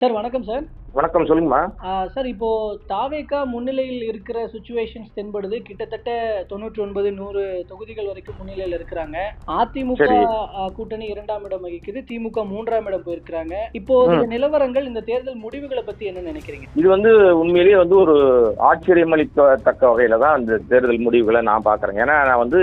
Sir வணக்கம் sir. வணக்கம். சொல்லுங்கம்மா. சார் இப்போ தாவேகா முன்னிலையில் இருக்கிற சிச்சுவேஷன்ஸ் தென்படுது. கிட்டத்தட்ட 99, 100 தொகுதிகள் வரைக்கும் முன்னிலையில் இருக்கிறாங்க. அதிமுக சரி. கூட்டணி 2ஆம் இடம் வகிக்குது. திமுக 3ஆம் இடம் போயிருக்கிறாங்க. இப்போ இந்த நிலவரங்கள், இந்த தேர்தல் முடிவுகளை பத்தி என்ன நினைக்கிறீங்க? இது உண்மையிலேயே ஒரு ஆச்சரியமளிக்கத்தக்க வகையில தான் அந்த தேர்தல் முடிவுகளை நான் பாக்குறேன். ஏன்னா நான்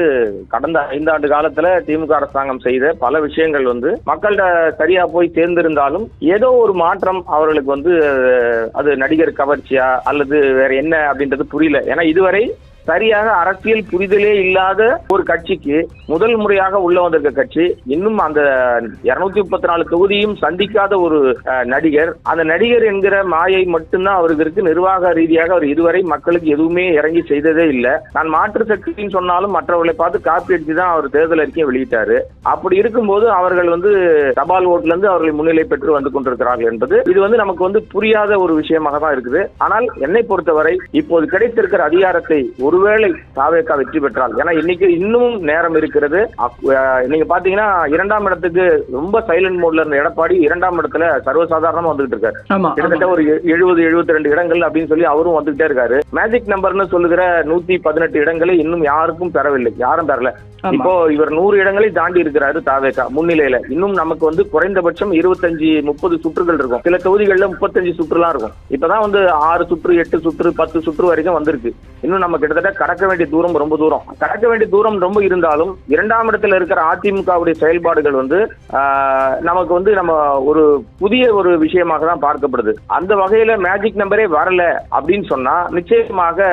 கடந்த 5 ஆண்டு காலத்துல திமுக அரசாங்கம் செய்த பல விஷயங்கள் மக்கள்கிட்ட சரியா போய் சேர்ந்திருந்தாலும் ஏதோ ஒரு மாற்றம் அவர்களுக்கு அது நடிகர் கவர்ச்சியா அல்லது வேற என்ன அப்படின்றது புரியல. ஏன்னா இதுவரை சரியாக அரசியல் புரிதலே இல்லாத ஒரு கட்சிக்கு முதல் முறையாக உள்ள வந்திருக்க கட்சி, இன்னும் அந்த 234 தொகுதியும் சந்திக்காத ஒரு நடிகர், அந்த நடிகர் என்கிற மாயை மட்டும்தான் அவருக்கு இருக்கு. நிர்வாக ரீதியாக அவர் இதுவரை மக்களுக்கு எதுவுமே இறங்கி செய்ததே இல்லை. நான் மாற்று சக்தின்னு சொன்னாலும் மற்றவர்களை பார்த்து காப்பி அடிச்சு தான் அவர் தேர்தல் அறிக்கையை வெளியிட்டாரு. அப்படி இருக்கும்போது அவர்கள் தபால் ஓட்டுல இருந்து அவர்கள் முன்னிலை பெற்று வந்து கொண்டிருக்கிறார்கள் என்பது இது நமக்கு புரியாத ஒரு விஷயமாக தான் இருக்குது. ஆனால் என்னை பொறுத்தவரை இப்போது கிடைத்திருக்கிற அதிகாரத்தை ஒருவேளை தாவேகா வெற்றி பெற்றால், ஏன்னா இன்னைக்கு இன்னும் நேரம் இருக்கிறது. நீங்க பாத்தீங்கன்னா 2ஆம் இடத்துக்கு ரொம்ப சைலண்ட் மோட்ல இருந்த எடப்பாடி 2ஆம் இடத்துல சர்வசாதாரணமா வந்துகிட்டு இருக்காரு. கிட்டத்தட்ட ஒரு 70-72 இடங்கள் அப்படின்னு சொல்லி அவரும் வந்துகிட்டே இருக்காரு. மேஜிக் நம்பர்னு சொல்லுகிற 118 இடங்களை இன்னும் யாருக்கும் பெறவில்லை, யாரும் பெறல. இப்போ இவர் 100 இடங்களை தாண்டி இருக்கிறாரு தாவேகா முன்னிலையில. இன்னும் நமக்கு குறைந்தபட்சம் 25-30 சுற்றுகள் இருக்கும். சில தொகுதிகளில் 35 சுற்றுலாம் இருக்கும். இப்பதான் 6 சுற்று, 8 சுற்று, 10 சுற்று வரைக்கும் வந்திருக்கு. இன்னும் நம்ம கிட்டத்தட்ட கடக்க வேண்டிய தூரம் ரொம்ப தூரம். கடக்க வேண்டிய தூரம் ரொம்ப இருந்தாலும் 2ஆம் இடத்துல இருக்கிற அதிமுகவுடைய செயல்பாடுகள் நமக்கு நம்ம ஒரு புதிய ஒரு விஷயமாக தான் பார்க்கப்படுது. அந்த வகையில மேஜிக் நம்பரே வரல அப்படின்னு சொன்னா நிச்சயமாக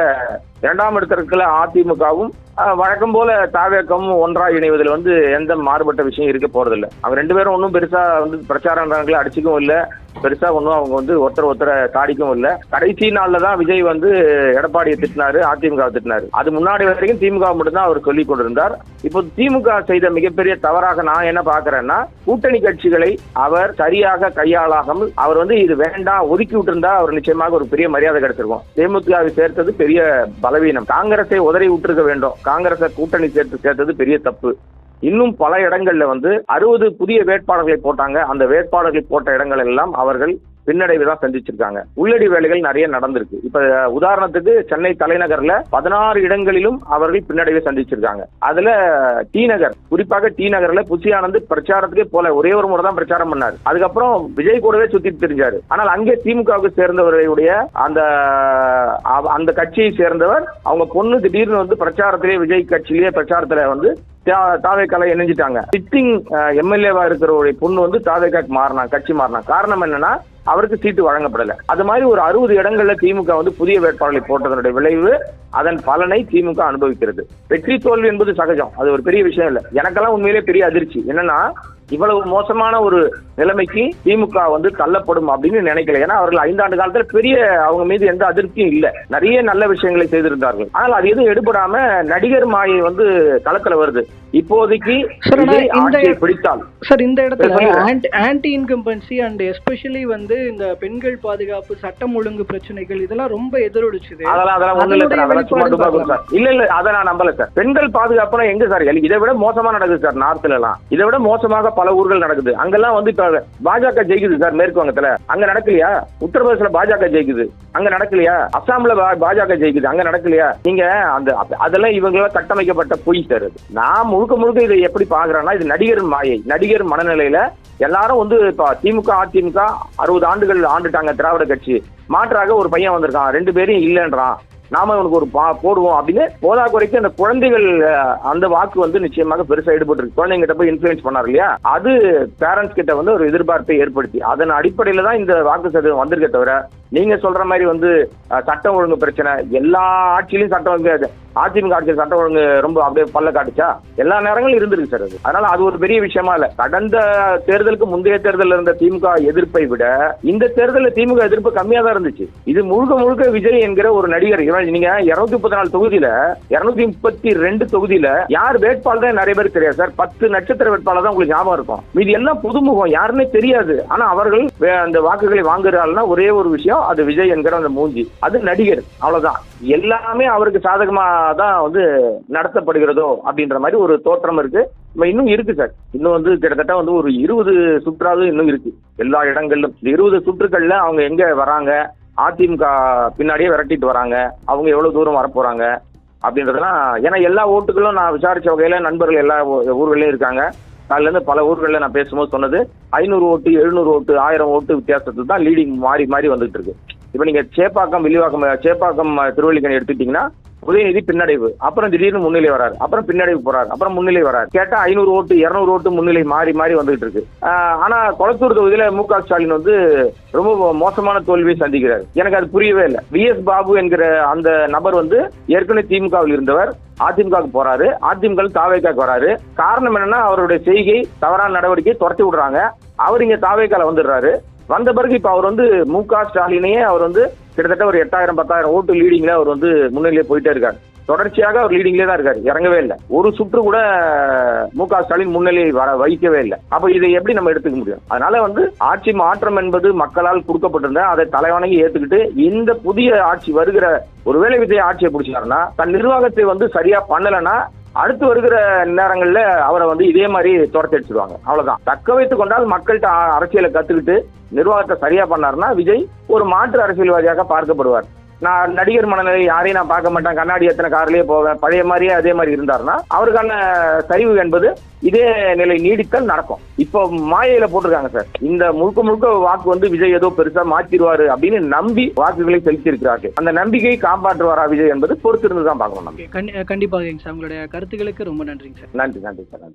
2ஆம் இடத்துல இருக்கிற அதிமுகவும் வழக்கம் போல தாவேகவும் ஒன்றாக இணைவதில் எந்த மாறுபட்ட விஷயம் இருக்க போறதில்லை. அவங்க 2 பேரும் ஒன்றும் பெருசா பிரச்சாரங்களை அடிச்சுக்கவும் இல்லை, பெருசா ஒன்றும் அவங்க ஒருத்தரை தாடிக்கவும் இல்லை. கடைசி நாள்ல தான் விஜய் எடப்பாடியை திட்டினாரு, அதிமுக திட்டினாரு. அது முன்னாடி வரைக்கும் திமுக மட்டும்தான் அவர் சொல்லிக் கொண்டிருந்தார். இப்போ திமுக செய்த மிகப்பெரிய தவறாக நான் என்ன பாக்குறேன்னா, கூட்டணி கட்சிகளை அவர் சரியாக கையாளாமல் அவர் இது வேண்டாம் ஒதுக்கி விட்டுருந்தா அவர் நிச்சயமாக ஒரு பெரிய மரியாதை கிடைச்சிருக்கும். திமுகவை சேர்த்தது பெரிய பலவீனம். காங்கிரஸை உதறி விட்டுருக்க வேண்டும். காங்கிரஸை கூட்டணி சேர்த்தது பெரிய தப்பு. இன்னும் பல இடங்கள்ல 60 புதிய வேட்பாளர்களை போட்டாங்க. அந்த வேட்பாளர்களை போட்ட இடங்கள் எல்லாம் அவர்கள் பின்னடைவு தான் சந்திச்சிருக்காங்க. உள்ளடி வேலைகள் நிறைய நடந்திருக்கு. இப்ப உதாரணத்துக்கு சென்னை தலைநகர்ல 16 இடங்களிலும் அவர்கள் பின்னடைவை சந்திச்சிருக்காங்க. அதுல டி நகர், குறிப்பாக டி நகர்ல புசி ஆனந்த் பிரச்சாரத்துக்கே போல, ஒரே ஒரு முறை தான் பிரச்சாரம் பண்ணாரு. அதுக்கப்புறம் விஜய் கூடவே சுத்திட்டு தெரிஞ்சாரு. ஆனால் அங்கே திமுகவுக்கு சேர்ந்தவர்களுடைய அந்த கட்சியை சேர்ந்தவர் அவங்க பொண்ணு திடீர்னு பிரச்சாரத்திலே விஜய் கட்சியிலேயே பிரச்சாரத்துல தாவேக்கால இணைஞ்சிட்டாங்க. சிட்டிங் எம்எல்ஏவா இருக்கிற பொண்ணு தாவேக்காக்கு கட்சி மாறினா. காரணம் என்னன்னா, அவருக்கு சீட்டு வழங்கப்படல. அது மாதிரி ஒரு 60 இடங்கள்ல திமுக புதிய வேட்பாளர்களை போட்டதனுடைய விளைவு, அதன் பலனை திமுக அனுபவிக்கிறது. வெற்றி தோல்வி என்பது சகஜம், அது ஒரு பெரிய விஷயம் இல்லை. எனக்கெல்லாம் உண்மையிலே பெரிய அதிர்ச்சி என்னன்னா, இவ்வளவு மோசமான ஒரு நிலைமைக்கு திமுக தள்ளப்படும் அப்படின்னு நினைக்கல. ஏன்னா அவர்கள் 5 ஆண்டு காலத்துல பெரிய அவங்க மீது எந்த அதிருப்தியும் இல்ல, நிறைய நல்ல விஷயங்களை செய்திருந்தார்கள். ஆனால் அது எதுவும் எடுபடாம நடிகர் மாயை களத்துல வருது. இப்போதைக்கு பிடித்தால் சார் இந்த இடத்துல ஆன்டி இன்கம்பன்சி அண்ட் எஸ்பெஷலி இந்த பெண்கள் பாதுகாப்பு, சட்டம் ஒழுங்கு பிரச்சனைகள் இதெல்லாம் ரொம்ப எதிரொலிச்சுது. அதெல்லாம் ஒண்ணு இல்ல சார், அதெல்லாம் சும்மா டுபாக்கும் சார். இல்ல அதை நான் நம்பல சார். பெண்கள் பாதுகாப்புனா எங்க சார்? இதை விட மோசமா நடக்குது சார். நார்த்ல எல்லாம் இதை விட மோசமாக பல ஊர்கள் நடக்குது. அங்கெல்லாம் இப்ப பாஜக ஜெயிக்குது சார். மேற்கு வங்கத்துல அங்க நடக்கலையா? உத்தரப்பிரதேசல பாஜக ஜெயிக்குது, அங்க நடக்கலையா? அசாம்ல பாஜக ஜெயிக்குது, அங்க நடக்கலையா? நீங்க அதெல்லாம் இவங்கள கட்டமைக்கப்பட்ட பொய் சார். நான் முழுக்க இதை எப்படி பாக்குறேன்னா, இது நடிகர் மாயை, நடிகர் மனநிலையில எல்லாரும் இப்ப திமுக அதிமுக 60 ஆண்டுகள் ஆண்டுட்டாங்க திராவிட கட்சி. மாற்றாக ஒரு பையன் வந்திருக்கான், 2 பேரையும் இல்லைன்றான், நாம இவனுக்கு ஒரு போடுவோம் அப்படின்னு போதா குறைக்கு அந்த குழந்தைகள் அந்த வாக்கு நிச்சயமாக பெருசா ஈடுபட்டு இருக்கு. குழந்தைங்கிட்ட போய் இன்ஃபுளுன்ஸ் பண்ணாரு இல்லையா? அது பேரண்ட்ஸ் கிட்ட ஒரு எதிர்பார்ப்பை ஏற்படுத்தி அதன் அடிப்படையில தான் இந்த வாக்கு சதவீதம் வந்திருக்கே தவிர, நீங்க சொல்ற மாதிரி சட்டம் ஒழுங்கு பிரச்சனை எல்லா ஆட்சியிலும் சட்டம் அதிமுக ஆட்சியில் சட்டம் ஒழுங்கு ரொம்ப அப்படியே பல்ல காட்டுச்சா? எல்லா நேரங்களும் இருந்திருக்கு சார். அது அதனால அது ஒரு பெரிய விஷயமா இல்ல. கடந்த தேர்தலுக்கு முந்தைய தேர்தலில் இருந்த திமுக எதிர்ப்பை விட இந்த தேர்தலில் திமுக எதிர்ப்பு கம்மியா தான் இருந்துச்சு. இது முழுக்க விஜய் என்கிற ஒரு நடிகர். நீங்க 234 தொகுதியில 232 தொகுதியில யார் வேட்பாளர் நிறைய பேர் தெரியாது சார். 10 நட்சத்திர வேட்பாளர் தான் உங்களுக்கு ஞாபகம் இருக்கும். மீது எல்லாம் புதுமுகம், யாருன்னே தெரியாது. ஆனா அவர்கள் அந்த வாக்குகளை வாங்குறாங்கன்னா ஒரே ஒரு விஷயம், அது விஜய் என்கிற அந்த மூஞ்சி, அது நடிகர், அவ்வளவுதான். எல்லாமே அவருக்கு சாதகமா தான் வந்து நடத்தப்படுகிறதோ அப்படின்ற மாதிரி ஒரு தோற்றம் இருக்கு. இன்னும் இருக்கு சார், இன்னும் வந்து கிட்டத்தட்ட வந்து ஒரு 20 சுற்றாவது இன்னும் இருக்கு எல்லா இடங்களிலும். இந்த 20 சுற்றுக்கள்ல அவங்க எங்க வராங்க, அதிமுக பின்னாடியே விரட்டிட்டு வராங்க, அவங்க எவ்வளவு தூரம் வரப்போறாங்க அப்படின்றதெல்லாம். ஏன்னா எல்லா ஓட்டுகளும் நான் விசாரிச்ச வகையில நண்பர்கள் எல்லா ஊர்களையும் இருக்காங்க. அதுல இருந்து பல ஊர்களில் நான் பேசும்போது சொன்னது 500 ஓட்டு, 700 ஓட்டு, 1000 ஓட்டு வித்தியாசத்துல தான் லீடிங் மாறி மாறி வந்துட்டு இருக்கு. இப்ப நீங்க சேப்பாக்கம், வில்லிவாக்கம், சேப்பாக்கம் திருவல்லிக்கணி எடுத்துட்டீங்கன்னா உதயநிதி பின்னடைவு, அப்புறம் திடீர்னு முன்னிலை வராரு, அப்புறம் பின்னடைவு போறாரு, அப்புறம் முன்னிலை வராரு. கேட்டா 500 ஓட்டு 200 ஓட்டு முன்னிலை மாறி மாறி வந்துகிட்டு இருக்கு. ஆனா கொளத்தூர் தொகுதியில மு.க. ஸ்டாலின் வந்து ரொம்ப மோசமான தோல்வியை சந்திக்கிறாரு. எனக்கு அது புரியவே இல்லை. வி.எஸ். பாபு என்கிற அந்த நபர் வந்து ஏற்கனவே திமுகவில் இருந்தவர், அதிமுகவுக்கு போறாரு, அதிமுக தாவேக்காக்கு வராரு. காரணம் என்னன்னா அவருடைய செய்கை, தவறான நடவடிக்கை, துரத்தி விடுறாங்க. அவர் இங்க தாவேக்கால வந்துடுறாரு. வந்த பிறகு இப்ப அவர் வந்து மு.க. ஸ்டாலினையே அவர் வந்து கிட்டத்தட்ட ஒரு 8000-10,000 ஓட்டு லீடிங்ல அவர் வந்து முன்னிலையிலே போயிட்டே இருக்காரு. தொடர்ச்சியாக அவர் லீடிங்லேயே தான் இருக்காரு, இறங்கவே இல்லை. ஒரு சுற்று கூட மு.க. ஸ்டாலின் முன்னிலை வைக்கவே இல்லை. அப்ப இதை எப்படி நம்ம எடுத்துக்க முடியும்? அதனால வந்து ஆட்சி மாற்றம் என்பது மக்களால் கொடுக்கப்பட்டிருந்த அதை தலைவணங்கி ஏத்துக்கிட்டு இந்த புதிய ஆட்சி வருகிற ஒருவேளை விஜய் ஆட்சியை பிடிச்சாருன்னா, தன் நிர்வாகத்தை வந்து சரியா பண்ணலைன்னா அடுத்து வருகிற நேரங்கள்ல அவரை வந்து இதே மாதிரி துரத்தி அடிச்சிருவாங்க. அவ்வளவுதான். தக்க வைத்துக் கொண்டால் மக்கள்கிட்ட அரசியலை கத்துக்கிட்டு நிர்வாகத்தை சரியா பண்ணாருன்னா விஜய் ஒரு மாற்று அரசியல்வாதியாக பார்க்கப்படுவார். நான் நடிகர் மனநிலை யாரையும் நான் பார்க்க மாட்டேன், கண்ணாடி எத்தனை கார்லயே போவேன், பழைய மாதிரியே அதே மாதிரி இருந்தாருன்னா அவருக்கான சரிவு என்பது இதே நிலை நீடித்தல் நடக்கும். இப்போ மாயையில போட்டிருக்காங்க சார், இந்த முழுக்க வாக்கு வந்து விஜய் ஏதோ பெருசா மாத்திடுவாரு அப்படின்னு நம்பி வாக்குகளை செலுத்தி இருக்கிறார்கள். அந்த நம்பிக்கையை காப்பாற்றுவாரா விஜய் என்பது பொறுத்திருந்து தான் பார்க்கணும். கண்டிப்பாக சார், உங்களுடைய கருத்துக்களுக்கு ரொம்ப நன்றிங்க சார். நன்றி சார்.